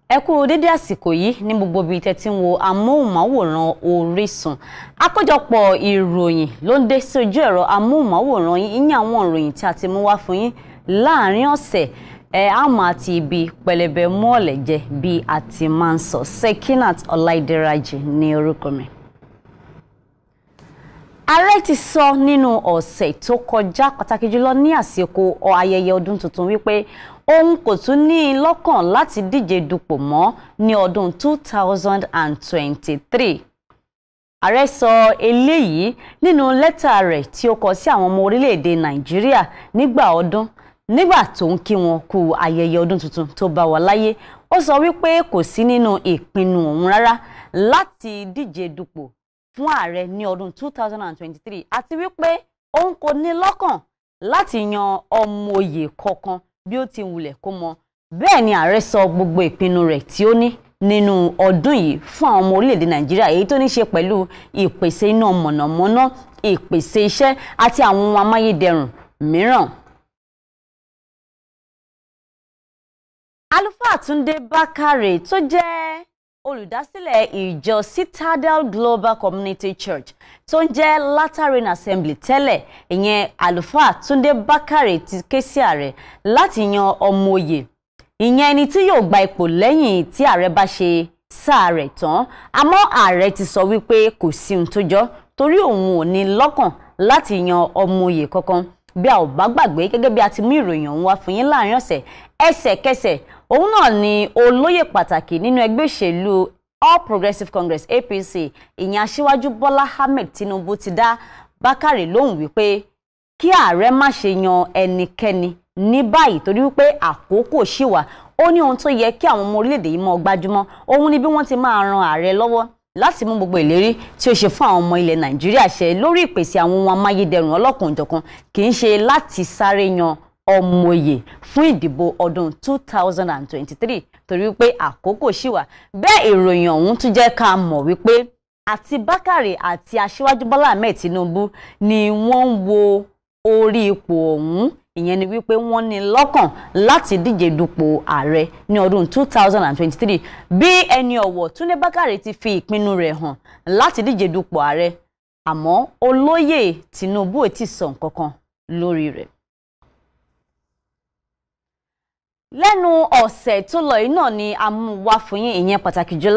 Ẹ kú dédé àsìkò yìí ní gbogbo ibi tẹ́ ti ń wo amóhùnmáwòrán Orisun. Àkójọpọ̀ ìròyìn ló ń dé sí ojú ẹ̀rọ amóhùnmáwòrán yín, àwọn ìròyìn tí a ti mú wá fún yín láàrin ọ̀sẹ̀. Àmọ́ àti ibi pẹlẹbẹ mú ọ̀lẹ̀jẹ̀ bí a ti máa ń sọ. Sekinat Ọláìdẹ́rajì ní orúkọ mi. Ààrẹ ti sọ nínú ọ̀sẹ̀ tó kọjá pàtàkì jùlọ ní àsìkò ayẹyẹ ọdún tuntun wípé òun kò tún ní lọ́kàn láti díje dupò mọ́ ní ọdún 2023. Ààrẹ sọ eléyìí nínú lẹ́tà rẹ̀ tí ó kọ sí àwọn ọmọ orílẹ̀-èdè Nàìjíríà nígbà tó ń kí wọn kú ayẹyẹ ọdún tuntun tó bá wà láyé. Ó sọ wípé kò sí nínú ìpinnu òun rárá láti díje dupò fún ààrẹ ní ọdún 2023 àti wípé òun kò ní lọ́kàn láti yan ọmọ oyè kankan bí ó ti wulẹ̀ kó mọ. Bẹ́ẹ̀ ni ààrẹ sọ gbogbo ìpinnu rẹ̀ tí ó ní nínú ọdún yìí fún àwọn ọmọ orílẹ̀-èdè Nàìjíríà, èyí tó ní ṣe pẹ̀lú ìpèsè iná mọ̀nàmọ́ná, ìpèsè iṣẹ́ àti àwọn ohun amáyédẹrùn mìíràn. Àlùfáà Túndé Bákàrè tó jẹ́ olùdásílẹ̀ ìjọ Citadel Global Community Church tó ń jẹ́ Lateran Assembly tẹ́lẹ̀, ìyẹn àlùfáà Túndé Bákàrè ti ké sí ààrẹ láti yan ọmọ oyè, ìyẹn ẹni tí yóò gba ipò lẹ́yìn tí ààrẹ bá ṣe sáà rẹ̀ tán. Àmọ́ ààrẹ ti sọ wípé kò sí ohun tó jọ torí òun ò ní lọ́kàn láti yan ọmọ oyè kankan. Bí a ò bá gbàgbé, gẹ́gẹ́ bí a ti mú ìròyìn ọ̀hún wá fún yín láàrin ọ̀sẹ̀, ẹsẹ̀kẹsẹ̀ òun náà ni olóyè pàtàkì nínú ẹgbẹ́ òṣèlú All Progressive Congress APC, ìyẹn Aṣíwájú Bọ́lá Ahmed Tinubu ti dá Bákàrè lóhùn wípé kí ààrẹ má ṣe yan ẹnikẹ́ni ní báyìí torí wípé àkókò ṣì wà. Ó ní ohun tó yẹ kí àwọn ọmọ orílẹ̀-èdè yìí mọ́ gbájúmọ́, òun ni bí wọ́n ti máa ran ààrẹ lọ́wọ́ láti mú gbogbo ìlérí tí ó ṣe fún àwọn ọmọ ilẹ̀ Nàìjíríà ṣẹ lórí ìpèsè àwọn ohun amáyédẹrùn ọlọ́kan-ò-jọ̀kan, kì í ṣe láti sáré yan ọmọ oyè fún ìdìbò ọdún 2023 torí wípé àkókò ṣì wà. Bẹ́ẹ̀ ìròyìn ọ̀hún tún jẹ́ ká mọ̀ wípé àti Bákàrè àti Aṣíwájú Bọ́lá Ahmed Tinubu ni wọ́n ń wo orí ipò ọ̀hún, ìyẹn ni wípé wọ́n ní lọ́kàn láti díje dupò ààrẹ ní ọdún 2023. Bí ẹni ọ̀wọ̀ Túndé Bákàrè ti fi ìpinnu rẹ̀ hàn láti díje dupò ààrẹ, àmọ́ olóyè Tinubu ò tí sọ nǹkan kan lórí rẹ̀. Lẹ́nu ọ̀sẹ̀ tó lọ yìí náà ni a mú wá fún yín, ìyẹn pàtàkì jù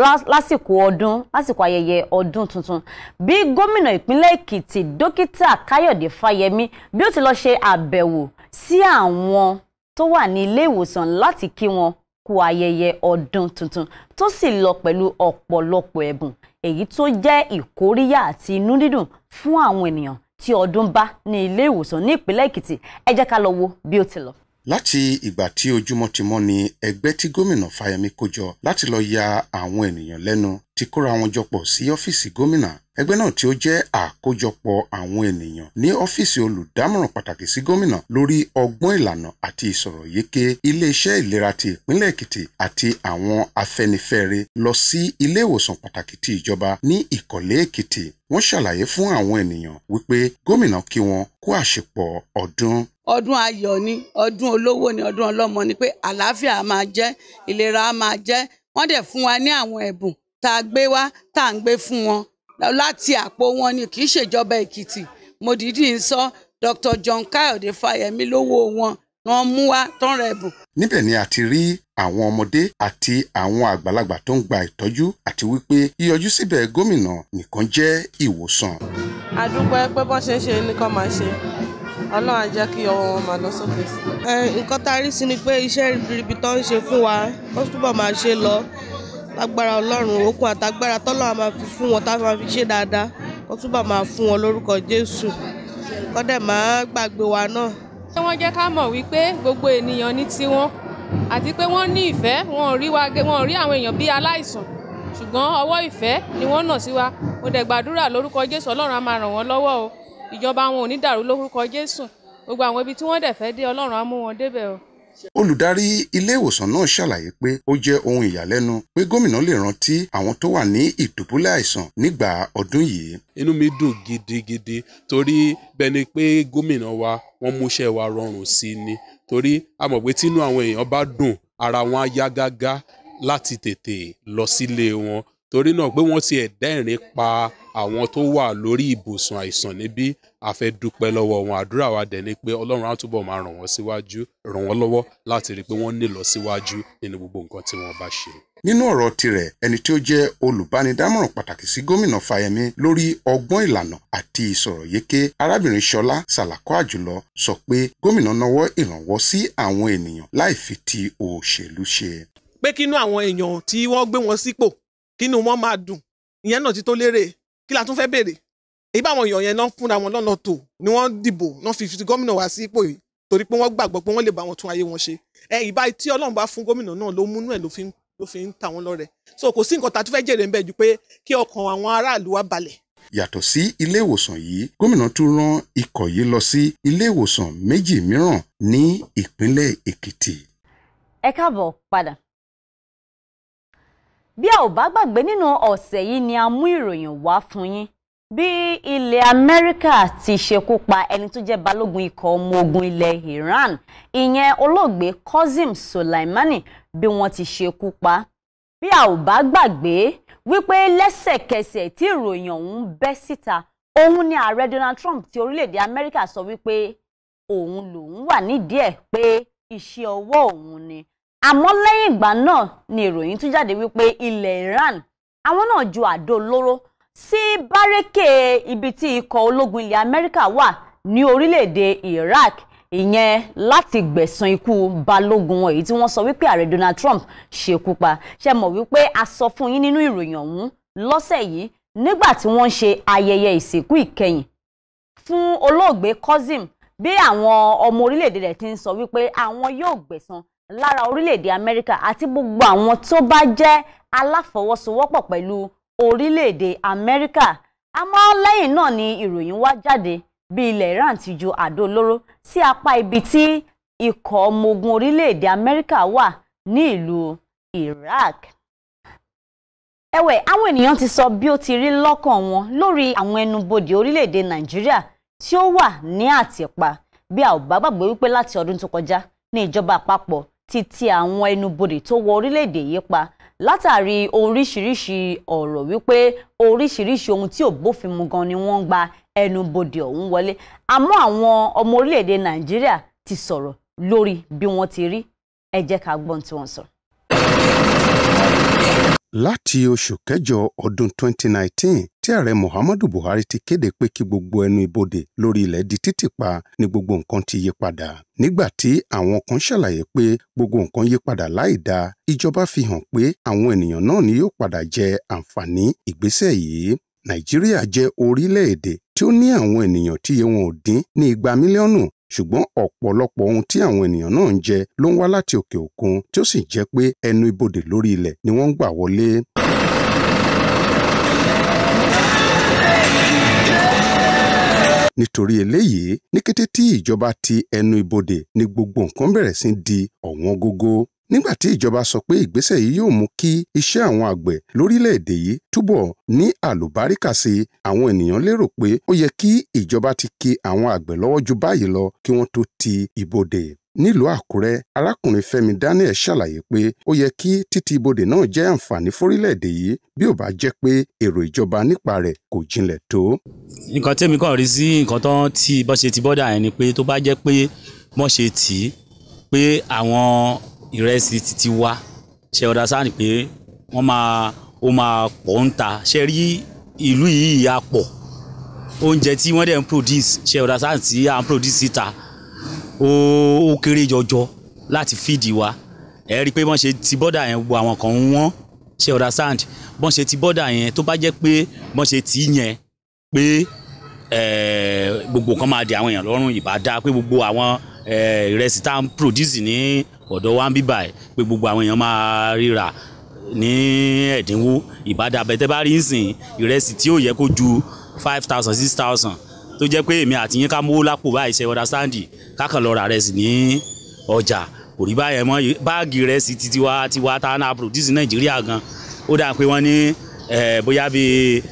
lásìkò ayẹyẹ ọdún tuntun, bí gómìnà ìpínlẹ̀ Èkìtì Dókítà Káyọ̀dé Fáyẹmí bí ó ti lọ ṣe àbẹ̀wò sí àwọn tó wà ní ilé ìwòsàn láti kí wọn kú ayẹyẹ ọdún tuntun, tó sì lọ pẹ̀lú ọ̀pọ̀lọpọ̀ ẹ̀bùn èyí tó jẹ́ ìkóríyá àti inú dídùn fún àwọn ènìyàn tí ọdún bá ní ilé ìwòsàn ní ìpínlẹ̀ Èkìtì. Ẹ jẹ́ ká lọ wo bí ó ti lọ. Láti ìgbà tí ojúmọ́ ti mọ́ ni ẹgbẹ́ tí gómìnà Fáyẹmí kó jọ láti lọ ya àwọn ènìyàn lẹ́nu ti kóra wọn jọpọ̀ sí ọ́fíìsì gómìnà. Ẹgbẹ́ náà tí ó jẹ́ àkójọpọ̀ àwọn ènìyàn ní ọ́fíìsì olùdámọ̀ràn pàtàkì sí gómìnà lórí ọgbọ́n ìlànà àti ìsọ̀rọ̀ yéké iléeṣẹ́ ìlera ti ìpínlẹ̀ Èkìtì àti àwọn Afẹ́nifẹ́re lọ sí ilé ìwòsàn pàtàkì ti ìjọba ní Ìkọ̀lé Èkìtì. Wọ́n ṣàlàyé fún àwọn ènìyàn wípé gómìnà kí wọn kú àṣepọ̀ ọdún. Ọdún ayọ̀ ni, ọdún olówó ni, ọdún ọlọ́mọ ni, pé àlàáfíà á máa jẹ́, ìlera á máa jẹ́. Wọ́n dẹ̀ fún wa ní àwọn ẹ̀bùn tá a gbé wá, tá à ń gbé fún wọn láti àpò wọn ni, kì í ṣèjọba Èkìtì. Mo dìídì ń sọ Dr. John Káyọ̀dé Fáyẹmí lówó wọn wọ́n mú wá tán rẹ̀ ẹ̀bùn. Níbẹ̀ ni a ti rí àwọn ọmọdé àti àwọn àgbàlagbà tó ń gba ìtọ́jú àti wípé yíyọjú síbẹ̀ gómìnà nìkan jẹ́ ìwòsàn. A dúpẹ́ pé bọ́n ṣe ń ṣe nìkan máa ṣe. Ọlọ́run á jẹ́ kí ọwọ́ wọn máa lọ sókè sí. Nǹkan tá a rí sí ni pé iṣẹ́ ribiribi tó ń ṣe fún wa ó túbọ̀ máa ṣe lọ. Lágbára Ọlọ́run, okun àtagbára tọ́lọ́run máa fi fún wọn, tá a máa fi ṣe dáadáa, ó túbọ̀ máa fún wọn lórúkọ Jésù. Kọ́ dẹ̀ máa gbàgbé wa náà. Wọ́n jẹ́ ká mọ̀ wípé gbogbo ènìyàn ní tiwọn àti pé wọ́n ní ìfẹ́, wọn ò rí àwọn èèyàn bí aláìsàn, ṣùgbọ́n ọwọ́ ìfẹ́ ni wọ́n nà sí wa. Mo dẹ̀ gbàdúrà lórúkọ Jésù, Ọlọ́run á máa ràn wọ́n lọ́wọ́ o. Ìjọba wọn ò ní dàrú lórúkọ Jésù. Gbogbo àwọn ibi tí wọ́n dẹ̀ fẹ́ dé, Ọlọ́run á mú wọn débẹ̀ o. Olùdarí ilé ìwòsàn náà ṣàlàyé pé ó jẹ́ ohun ìyàlẹ́nu pé gómìnà lè rántí àwọn tó wà ní ìdùbúlẹ̀ àìsàn nígbà ọdún yìí. Inú mi dùn gidigidi torí bẹ́ẹ̀ ni pé gómìnà wa wọ́n múṣẹ́ wa rọrùn sí ni, torí a mọ̀ pé tínú àwọn èèyàn bá dùn ara wọn á yá gágá. láti tètè lọ sílé wọn torí náà pé wọ́n ti ẹ̀dẹ́rìn pa àwọn tó wà lórí ibùsùn àìsàn níbí a fẹ́ dúpẹ́ lọ́wọ́ wọn àdúrà wa dẹ̀ ni pé Ọlọ́run á túbọ̀ máa ràn wọ́n lọ́wọ́ láti rí i pé wọ́n ní lọ síwájú nínú gbogbo nǹkan tí wọ́n bá ṣe. Nínú ọ̀rọ̀ tirẹ̀ ẹni tí ó jẹ́ olùbánidámọ̀ràn pàtàkì sí gómìnà Fáyẹmí lórí ọgbọ́n ìlànà àti ìsọ̀rọ̀ yéké arábìnrin Ṣọlá Sàlàkọ́ Àjùlọ sọ pé gómìnà nawọ́ ìrànwọ́ sí àwọn ènìyàn láì fi ti òṣèlú ṣe. Pé kínú àwọn èèyàn tí wọ́n gbé wọn sípò kínú wọn máa dùn ìyẹn náà ti tó lérè kí la tún fẹ́ béèrè èyí báwọn èèyàn yẹn náà fúnra wọn lọ́nà tó ni wọ́n dìbò náà fi gómìnà wá sí ipò yìí torí pé wọ́n gbàgbọ́ pé wọ́n lè bá wọn tún ayé wọn ṣe ìbá tí Ọlọ́run bá fún gómìnà náà ló múnú ẹ̀ ló fi ń ta wọn lọ́rẹ so kò sí nǹkan tá a tún fẹ́ jèrè ń bẹ̀ ju pé kí ọkàn àwọn aráàlú wa balẹ̀. Yàtọ̀ sí ilé ìwòsàn yìí gómìnà tún rán ikọ̀ yìí lọ sí ilé ìwòsàn méjì mìíràn ní ìpínlẹ̀ Èkìtì. Ẹ káàbọ̀ padà. Bí a ò bá gbàgbé nínú ọ̀sẹ̀ yìí ni a mú ìròyìn wá fún yín bí ilẹ̀ Amẹ́ríkà ti ṣekú pa ẹni tó jẹ́ balógun ikọ̀ ọmọ ogun ilẹ̀ Iran ìyẹn olóògbé Qasem Soleimani bí wọ́n ti ṣekú pa. Bí a ò bá gbàgbé wípé lẹ́sẹ̀kẹsẹ̀ tí ìròyìn ọ̀hún bẹ́ síta òun ni ààrẹ Donald Trump ti orílẹ̀-èdè Amẹ́ríkà sọ wípé òun lòun wà nídìí ẹ̀ pé iṣẹ́ ọwọ́ òun ni. Àmọ́ lẹ́yìn ìgbà náà ni ìròyìn tún jáde wípé ilẹ̀ Iran àwọn náà ju àdó olóró sí bárẹ́kè ibi tí ikọ̀ ológun ilẹ̀ Amẹ́ríkà wà ní orílẹ̀-èdè Iraq ìyẹn láti gbẹ̀san ikú balógun wọn èyí tí wọ́n sọ wípé ààrẹ Donald Trump ṣekú pa. Ṣé mọ̀ wípé a sọ fún yín nínú ìròyìn ọ̀hún lọ́sẹ̀ yìí nígbà tí wọ́n ń ṣe ayẹyẹ ìsìnkú ìkẹyìn fún olóògbé Qasem bí àwọn ọmọ orílẹ̀-èdè rẹ̀ ti ń sọ wípé àwọn yóò gbẹ̀san lára orílẹ̀-èdè Amẹ́ríkà àti gbogbo àwọn tó bá jẹ́ aláfọwọ́sowọ́pọ̀ pẹ̀lú orílẹ̀-èdè Amẹ́ríkà. Àmọ́ lẹ́yìn náà ni ìròyìn wá jáde bí ilẹ̀ Iran ti ju àdó olóró sí apá ibi tí ikọ̀ ọmọ ogun orílẹ̀-èdè Amẹ́ríkà wà ní ìlú Iraq. Ẹ̀wẹ̀ àwọn ènìyàn ti sọ bí ó ti rí lọ́kàn wọn lórí àwọn ẹnubodè orílẹ̀-èdè Nàìjíríà tí ó wà ní àtìpa. Bí a ò bá gbàgbé wípé láti ọdún tó kọjá ní ìjọba àpapọ̀ ti àwọn ẹnubodè tó wọ orílẹ̀-èdè yìí pa látàrí oríṣiríṣi ọ̀rọ̀ wípé oríṣiríṣi ohun tí ò bófin mu gan ni wọ́n ń gba ẹnubodè ọ̀hún wọlé. Àmọ́ àwọn ọmọ orílẹ̀-èdè Nàìjíríà ti sọ̀rọ̀ lórí bí wọ́n ti rí. Ẹ jẹ́ ká gbọ́n tí wọ́n sọ. Láti oṣù kẹjọ ọdún 2019 tí ààrẹ Muhammadu Buhari ti kéde pé kí gbogbo ẹnu ibodè lórí ilẹ̀ di títì pa ni gbogbo nǹkan ti yí padà. Nígbà tí àwọn kan ṣàlàyé pé gbogbo nǹkan yí padà láì dáa, ìjọba fi hàn pé àwọn ènìyàn náà ni yóò padà jẹ àǹfààní ìgbésẹ̀ yìí. Nàìjíríà jẹ́ orílẹ̀-èdè tí ó ní àwọn ènìyàn tíye wọn ò dín ní 200 mílíọ̀nù ṣùgbọ́n ọ̀pọ̀lọpọ̀ ohun tí àwọn ènìyàn náà ń jẹ ló ń wá láti òkè òkun tí ó sì jẹ́ pé ẹnu ibodè lórí ilẹ̀ ni wọ́n ń gbà wọlé. Nítorí eléyìí, ní kété tí ìjọba ti ẹnu ibodè ni gbogbo nǹkan bẹ̀rẹ̀ sí di ọ̀wọ́n gógó. Nígbà tí ìjọba sọ pé ìgbésẹ̀ yìí yóò mú kí iṣẹ́ àwọn àgbẹ̀ lórílẹ̀-èdè yìí túbọ̀ ní àlùbáríkà sí, àwọn ènìyàn lérò pé ó yẹ kí ìjọba ti ki àwọn àgbẹ̀ lọ́wọ́ ju báyìí lọ kí wọ́n tó ti ibodè. Nílùú Àkúrẹ́, arákùnrin Fẹ́mi Daniel ṣàlàyé pé ó yẹ kí títì ibodè náà jẹ́ àǹfààní fórílẹ̀-èdè yìí bí ó bá jẹ́ pé èrò ìjọba nípa rẹ̀ kò jinlẹ̀ tó. Nǹkan tẹ́mi kàn rí sí nǹkan tán tí bọ́ ṣe ti bọ́dà yẹn ni pé tó bá jẹ́ pé wọ́n ṣe tì í pé àwọn ìrẹsì ti wá ṣe ọ̀dà sáà ni pé ó máa pọ̀ ń ta ṣe rí ìlú yìí á pọ̀ oúnjẹ tí wọ́n dẹ̀ ń produce ṣe ọ̀dà sáà tí à ń produce síta ó kéré jọjọ láti fìdí wa ẹ rí i pé wọ́n ṣe ti bọ́dà yẹn gbogbo àwọn kan wọ́n ṣe ọ̀dà sáà wọ́n ṣe ti bọ́dà yẹn tó bá jẹ́ pé wọ́n ṣe tì í yẹn pé gbogbo kan máa di àwọn èèyàn lọ́rùn ìbádá pé gbogbo àwọn ìrẹsì tá à ń produce ní ọ̀dọ̀ wa ń bíbà ẹ̀ pé gbogbo àwọn èèyàn máa ríra ní ẹ̀dínwó ìbádá bẹ́tẹ́ bá rí nsìn ìrẹsì tí ó yẹ kó ju 5,000 6,000 tó jẹ́ pé èmi àti yín ká mówó lápò báyìí ṣe ọ̀dà sáǹdì kákan lọ ra rẹsì ní ọjà kò rí báyẹn mọ́ báàgì rẹsì tiwa tá a náà produce Nàìjíríà gan ó dà pé wọ́n ní bóyá bíi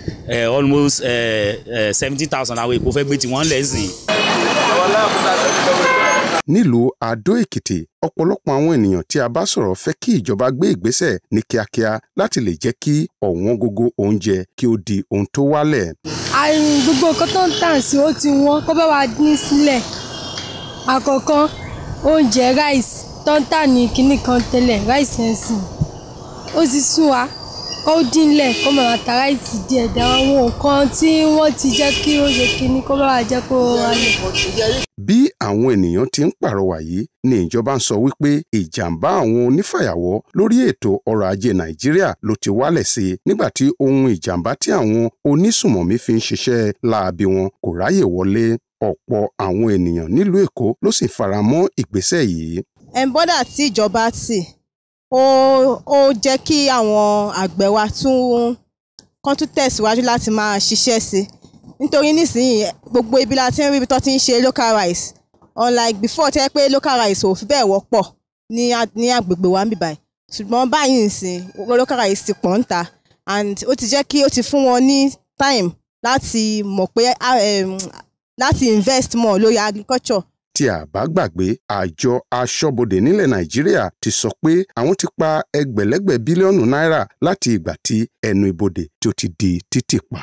almost 70,000 àwọn èkó fẹ́ gbé tí wọ́n lẹ̀ sìn. nílùú Adó Èkìtì ọ̀pọ̀lọpọ̀ àwọn ènìyàn tí a bá sọ̀rọ̀ fẹ́ kí ìjọba gbé ìgbésẹ̀ ní kíákíá láti lè jẹ́ kí ọ̀wọ́n gógó oúnjẹ kí ó di ohun tó wálẹ̀. Gbogbo nǹkan tó ń tà sí ó ti wọ́n kó bá wa ní sílẹ̀. Àkọ́kọ́ oúnjẹ rice tó ń tà ní kinní kan tẹ́lẹ̀ rice ẹ̀sìn ó ti sún wa kó dínlẹ̀ kó máa ta ráìsì díẹ̀ dá àwọn nǹkan tí wọ́n ti jẹ́ kí ó ṣe kinní kó bá wa jẹ́ kó wálẹ̀. Bí àwọn ènìyàn ti ń pàrọwà yìí ni ìjọba ń sọ wípé ìjàmbá àwọn onífàyàwọ́ lórí ètò ọrọ̀ ajé Nàìjíríà ló ti wálẹ̀ sí i nígbà tí ohun ìjàmbá tí àwọn onísùmọ̀mí fi ń ṣiṣẹ́ láabi wọn kò ráyè wọlé. Ọ̀pọ̀ àwọn ènìyàn nílùú Èkó ló sì fara mọ́ ìgbésẹ̀ yìí. Bọ́dà tí ìjọba tì ó jẹ́ kí àwọn àgbẹ̀ wa tún tẹ̀síwájú láti máa ṣiṣẹ́ sí nítorí nísìnyí gbogbo ibi la ti ń rí ibi tó ti ń ṣe local rice unlike before tẹ́ pé local rice ò fi bẹ́ẹ̀ wọ́pọ̀ ní agbègbè wa níbàyí ṣùgbọ́n báyìí nìsín local rice ti pọ̀ ń ta and ó ti jẹ́ kí ó ti fún wọn ní time láti mọ̀ pé láti invest more lórí agriculture. Tí a bá gbàgbé àjọ aṣọ́bodè nílẹ̀ Nàìjíríà ti sọ pé àwọn ti pa ẹgbẹ̀lẹ́gbẹ̀ bílíọ̀nù náírà láti ìgbà tí ẹnu ibodè tí ó ti di títì pa.